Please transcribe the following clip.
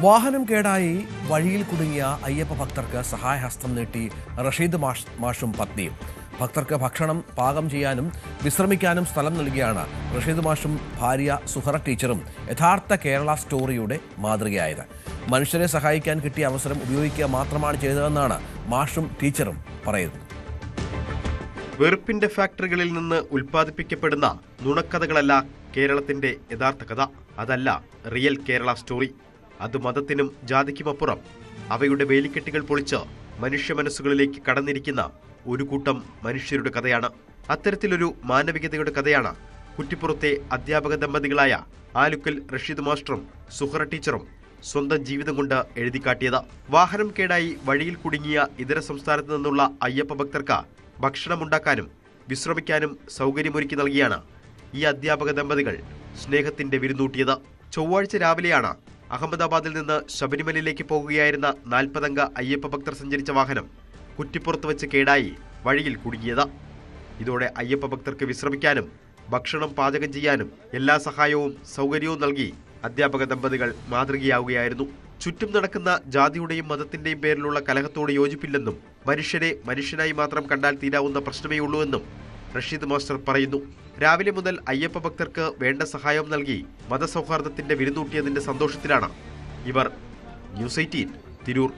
വാഹനം കേടായി വഴിയിൽ കുടുങ്ങിയ അയ്യപ്പ ഭക്തർക്ക് സഹായഹസ്തം നീട്ടി റഷീദ് മാഷും പത്നിയും. ഭക്തർക്ക് ഭക്ഷണം പാകം ചെയ്യാനും വിശ്രമിക്കാനും സ്ഥലം നൽകിയാണ് റഷീദ് മാഷും ഭാര്യ സുഹറ ടീച്ചറും യഥാർത്ഥ കേരള സ്റ്റോറിയുടെ മാതൃകയായത്. മനുഷ്യരെ സഹായിക്കാൻ കിട്ടിയ അവസരം ഉപയോഗിക്കുക മാത്രമാണ് ചെയ്തതെന്നാണ് മാഷും ടീച്ചറും പറയുന്നത്. വെറുപ്പിന്റെ ഫാക്ടറികളിൽ നിന്ന് ഉൽപ്പാദിപ്പിക്കപ്പെടുന്ന നുണക്കഥകളല്ല കേരളത്തിന്റെ യഥാർത്ഥ കഥ. അതല്ല റിയൽ കേരള സ്റ്റോറി. അത് മതത്തിനും ജാതിക്കുമപ്പുറം അവയുടെ വേലിക്കെട്ടുകൾ പൊളിച്ച് മനുഷ്യ മനസ്സുകളിലേക്ക് കടന്നിരിക്കുന്ന ഒരു കൂട്ടം മനുഷ്യരുടെ കഥയാണ്. അത്തരത്തിലൊരു മാനവികതയുടെ കഥയാണ് കുറ്റിപ്പുറത്തെ അധ്യാപക ദമ്പതികളായ ആലുക്കൽ റഷീദ് മാസ്റ്ററും സുഹറ ടീച്ചറും സ്വന്തം ജീവിതം കൊണ്ട് എഴുതിക്കാട്ടിയത്. വാഹനം കേടായി വഴിയിൽ കുടുങ്ങിയ ഇതര സംസ്ഥാനത്ത് നിന്നുള്ള അയ്യപ്പ ഭക്തർക്ക് ഭക്ഷണമുണ്ടാക്കാനും വിശ്രമിക്കാനും സൗകര്യമൊരുക്കി നൽകിയാണ് ഈ അധ്യാപക ദമ്പതികൾ സ്നേഹത്തിന്റെ വിരുന്നൂട്ടിയത്. ചൊവ്വാഴ്ച രാവിലെയാണ് അഹമ്മദാബാദിൽ നിന്ന് ശബരിമലയിലേക്ക് പോകുകയായിരുന്ന 40 അംഗ അയ്യപ്പ ഭക്തർ സഞ്ചരിച്ച വാഹനം കുറ്റിപ്പുറത്ത് വെച്ച് കേടായി വഴിയിൽ കുടുങ്ങിയത്. ഇതോടെ അയ്യപ്പ ഭക്തർക്ക് വിശ്രമിക്കാനും ഭക്ഷണം പാചകം ചെയ്യാനും എല്ലാ സഹായവും സൗകര്യവും നൽകി അധ്യാപക ദമ്പതികൾ മാതൃകയാവുകയായിരുന്നു. ചുറ്റും നടക്കുന്ന ജാതിയുടെയും മതത്തിന്റെയും പേരിലുള്ള കലഹത്തോട് യോജിപ്പില്ലെന്നും മനുഷ്യരെ മനുഷ്യനായി മാത്രം കണ്ടാൽ തീരാവുന്ന പ്രശ്നമേ ഉള്ളൂ എന്നും റഷീദ് മാസ്റ്റർ പറയുന്നു. രാവിലെ മുതൽ അയ്യപ്പ ഭക്തർക്ക് വേണ്ട സഹായം നൽകി മതസൗഹാർദ്ദത്തിന്റെ വിരുന്നൂട്ടിയതിന്റെ സന്തോഷത്തിലാണ് ഇവർ. ന്യൂസ് 18 തിരൂർ.